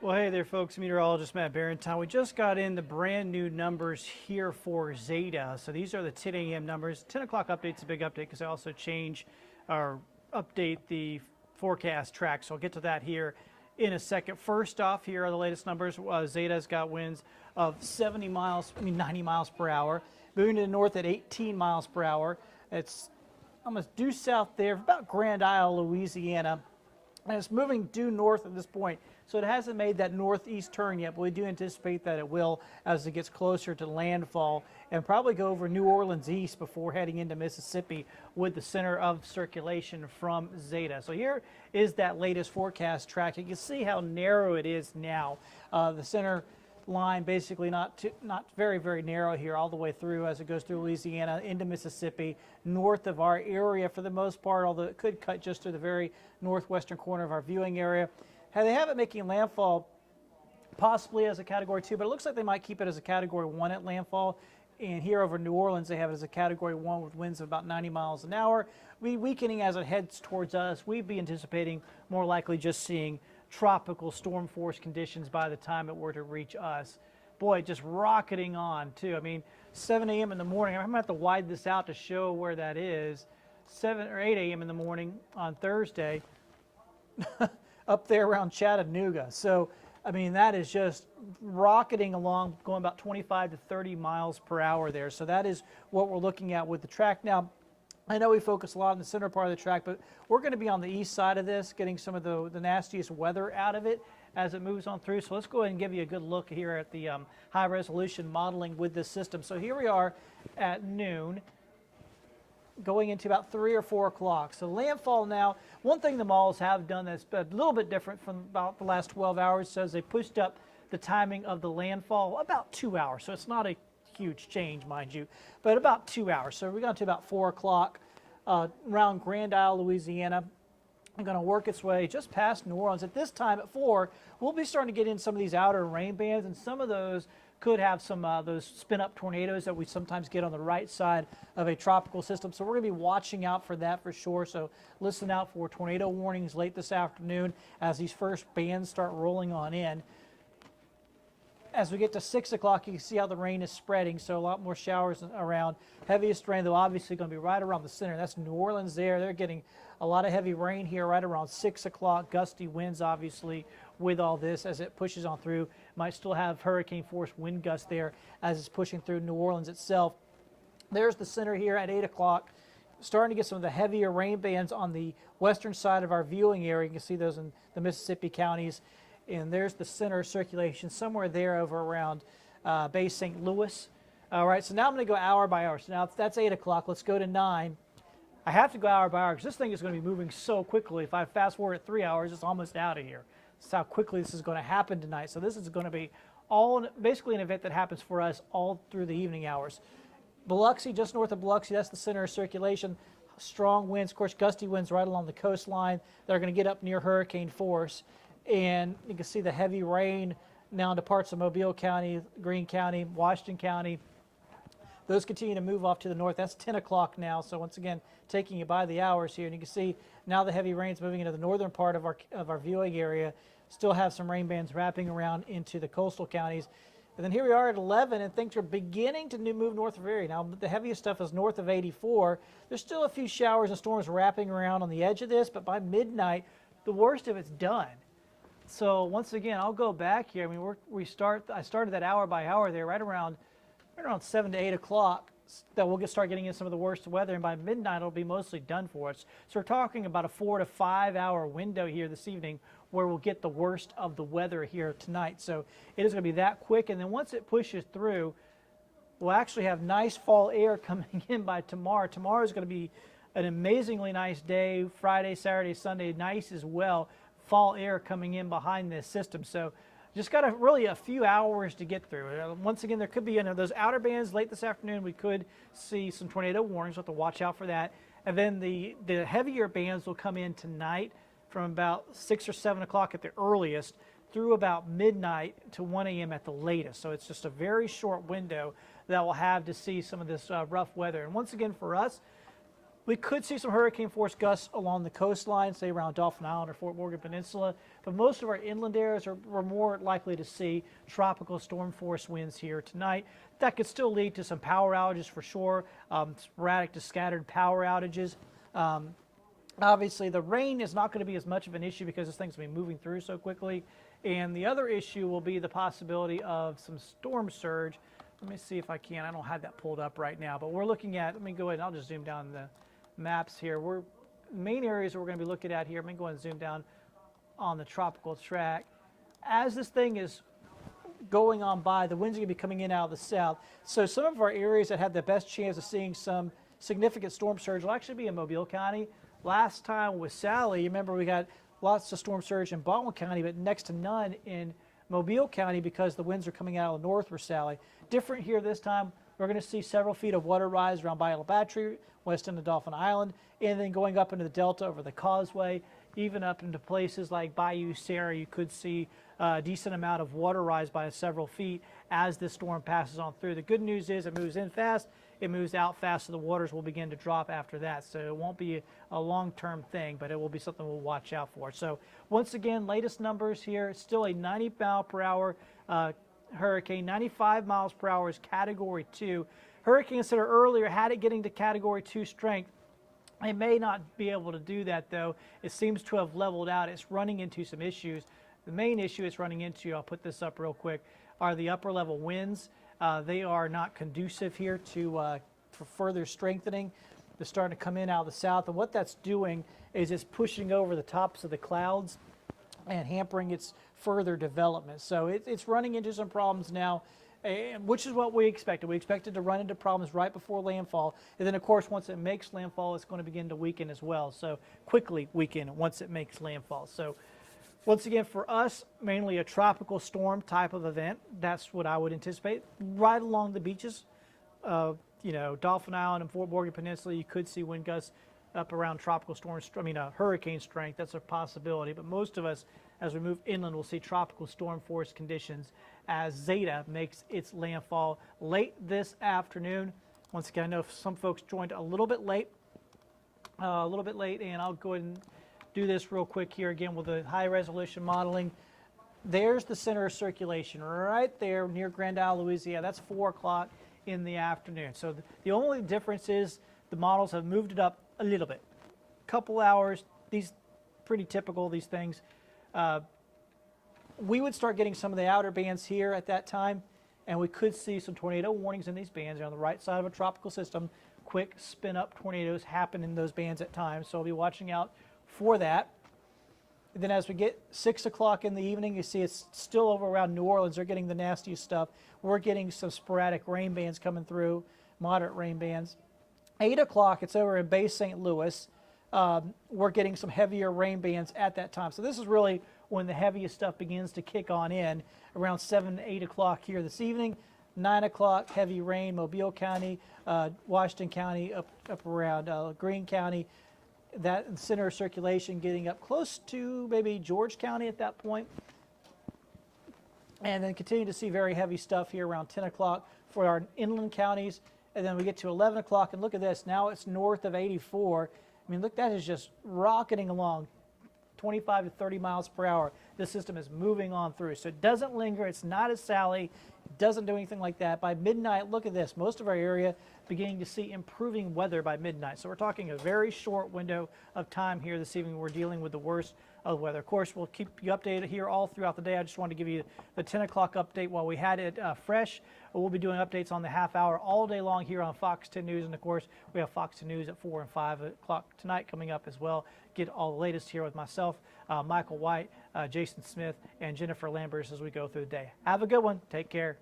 Well, hey there, folks. Meteorologist Matt Barrington. We just got in the brand new numbers here for Zeta. So these are the 10 a.m. numbers. 10 o'clock update's a big update because I also change or update the forecast track. So I'll get to that here in a second. First off, here are the latest numbers. Zeta's got winds of 90 miles per hour. Moving to the north at 18 miles per hour. It's almost due south there, about Grand Isle, Louisiana. And it's moving due north at this point. So it hasn't made that northeast turn yet, but we do anticipate that it will as it gets closer to landfall and probably go over New Orleans east before heading into Mississippi with the center of circulation from Zeta. So here is that latest forecast track. You can see how narrow it is now. The center line basically not very, very narrow here all the way through as it goes through Louisiana into Mississippi, north of our area for the most part, although it could cut just to the very northwestern corner of our viewing area. They have it making landfall possibly as a Category 2, but it looks like they might keep it as a Category 1 at landfall. And here over New Orleans, they have it as a Category 1 with winds of about 90 miles an hour. Weakening as it heads towards us, we'd be anticipating more likely just seeing tropical storm force conditions by the time it were to reach us. Boy, just rocketing on, too. I mean, 7 a.m. in the morning. I'm going to have to widen this out to show where that is. 7 or 8 a.m. in the morning on Thursday. Up there around Chattanooga. So, I mean, that is just rocketing along, going about 25 to 30 miles per hour there. So that is what we're looking at with the track. Now, I know we focus a lot on the center part of the track, but we're going to be on the east side of this, getting some of the nastiest weather out of it as it moves on through. So let's go ahead and give you a good look here at the high-resolution modeling with this system. So here we are at noon, going into about 3 or 4 o'clock. So landfall now, one thing the models have done that's a little bit different from about the last 12 hours says they pushed up the timing of the landfall about 2 hours. So it's not a huge change, mind you, but about 2 hours. So we got to about 4 o'clock around Grand Isle, Louisiana. I'm going to work its way just past New Orleans. At this time at 4, we'll be starting to get in some of these outer rain bands, and some of those could have some those spin-up tornadoes that we sometimes get on the right side of a tropical system. So we're going to be watching out for that for sure. So listen out for tornado warnings late this afternoon as these first bands start rolling on in. As we get to 6 o'clock, you can see how the rain is spreading, so a lot more showers around. Heaviest rain, though, obviously going to be right around the center. That's New Orleans there. They're getting a lot of heavy rain here right around 6 o'clock. Gusty winds, obviously, with all this as it pushes on through. Might still have hurricane-force wind gusts there as it's pushing through New Orleans itself. There's the center here at 8 o'clock. Starting to get some of the heavier rain bands on the western side of our viewing area. You can see those in the Mississippi counties. And there's the center circulation somewhere there over around Bay St. Louis. All right, so now I'm going to go hour by hour. So now that's 8 o'clock. Let's go to 9. I have to go hour by hour because this thing is going to be moving so quickly. If I fast forward at 3 hours, it's almost out of here. That's how quickly this is going to happen tonight. So this is going to be basically an event that happens for us all through the evening hours. Biloxi, just north of Biloxi, that's the center of circulation. Strong winds, of course, gusty winds right along the coastline. They're going to get up near hurricane force. And you can see the heavy rain now into parts of Mobile County, Greene County, Washington County. Those continue to move off to the north. That's 10 o'clock now. So once again, taking you by the hours here. And you can see now the heavy rain's moving into the northern part of our viewing area. Still have some rain bands wrapping around into the coastal counties. And then here we are at 11, and things are beginning to move north of area. Now, the heaviest stuff is north of 84. There's still a few showers and storms wrapping around on the edge of this, but by midnight, the worst of it's done. So once again, I'll go back here. I mean, I started that hour by hour there, right around 7 to 8 o'clock. That we'll start getting in some of the worst weather, and by midnight it'll be mostly done for us. So we're talking about a 4 to 5 hour window here this evening, where we'll get the worst of the weather here tonight. So it is going to be that quick, and then once it pushes through, we'll actually have nice fall air coming in by tomorrow. Tomorrow is going to be an amazingly nice day. Friday, Saturday, Sunday, nice as well. Fall air coming in behind this system. So just got really a few hours to get through. Once again, there could be those outer bands late this afternoon. We could see some tornado warnings. We'll have to watch out for that. And then the heavier bands will come in tonight from about 6 or 7 o'clock at the earliest through about midnight to 1 a.m. at the latest. So it's just a very short window that we'll have to see some of this rough weather. And once again, for us, We could see some hurricane force gusts along the coastline, say around Dauphin Island or Fort Morgan Peninsula, but most of our inland areas we're more likely to see tropical storm force winds here tonight. That could still lead to some power outages for sure, sporadic to scattered power outages. Obviously, the rain is not going to be as much of an issue because this thing's going to be moving through so quickly. And the other issue will be the possibility of some storm surge. Let me see if I can. I don't have that pulled up right now, but we're looking at, let me go ahead and I'll just zoom down the maps here. Main areas that we're going to be looking at here. Let me go ahead and zoom down on the tropical track. As this thing is going on by, the winds are going to be coming in out of the south. So some of our areas that have the best chance of seeing some significant storm surge will actually be in Mobile County. Last time with Sally, you remember we got lots of storm surge in Baldwin County, but next to none in Mobile County because the winds are coming out of the north for Sally. Different here this time. We're going to see several feet of water rise around Bayou La Battery, west into Dauphin Island, and then going up into the delta over the causeway, even up into places like Bayou Sarah. You could see a decent amount of water rise by several feet as this storm passes on through. The good news is it moves in fast, it moves out fast, so the waters will begin to drop after that. So it won't be a long-term thing, but it will be something we'll watch out for. So once again, latest numbers here, still a 90-mile-per-hour hurricane. 95 miles per hour is Category 2. Hurricane Center earlier had it getting to Category 2 strength. It may not be able to do that, though. It seems to have leveled out. It's running into some issues. The main issue it's running into, I'll put this up real quick, are the upper level winds. They are not conducive here to for further strengthening. They're starting to come in out of the south, and what that's doing is it's pushing over the tops of the clouds and hampering its further development. So it's running into some problems now, which is what we expected. We expected to run into problems right before landfall, and then of course once it makes landfall, it's going to begin to weaken as well. So quickly weaken once it makes landfall. So once again, for us, mainly a tropical storm type of event. That's what I would anticipate. Right along the beaches, Dauphin Island and Fort Morgan Peninsula, you could see wind gusts up around tropical storm, hurricane strength. That's a possibility. But most of us, as we move inland, will see tropical storm force conditions as Zeta makes its landfall late this afternoon. Once again, I know some folks joined a little bit late, and I'll go ahead and do this real quick here again with the high resolution modeling. There's the center of circulation right there near Grand Isle, Louisiana. That's 4 o'clock in the afternoon. So the only difference is the models have moved it up a little bit. Couple hours, these pretty typical, these things. We would start getting some of the outer bands here at that time, and we could see some tornado warnings in these bands. They're on the right side of a tropical system. Quick spin up tornadoes happen in those bands at times, so I'll be watching out for that. And then as we get 6 o'clock in the evening, you see it's still over around New Orleans. They're getting the nastiest stuff. We're getting some sporadic rain bands coming through, moderate rain bands. 8 o'clock, it's over in Bay St. Louis. We're getting some heavier rain bands at that time. So this is really when the heaviest stuff begins to kick on in, around 7 to 8 o'clock here this evening. 9 o'clock, heavy rain, Mobile County, Washington County, up around Greene County. That center of circulation getting up close to maybe George County at that point. And then continue to see very heavy stuff here around 10 o'clock for our inland counties. And then we get to 11 o'clock, and look at this. Now it's north of 84. I mean, look, that is just rocketing along 25 to 30 miles per hour. This system is moving on through. So it doesn't linger. It's not a Sally. It doesn't do anything like that. By midnight, look at this. Most of our area beginning to see improving weather by midnight. So we're talking a very short window of time here this evening. We're dealing with the worst of the weather. Of course, we'll keep you updated here all throughout the day. I just wanted to give you the 10 o'clock update while we had it fresh. We'll be doing updates on the half hour all day long here on Fox 10 News. And, of course, we have Fox 10 News at 4 and 5 o'clock tonight coming up as well. Get all the latest here with myself, Michael White, Jason Smith, and Jennifer Lambers as we go through the day. Have a good one. Take care.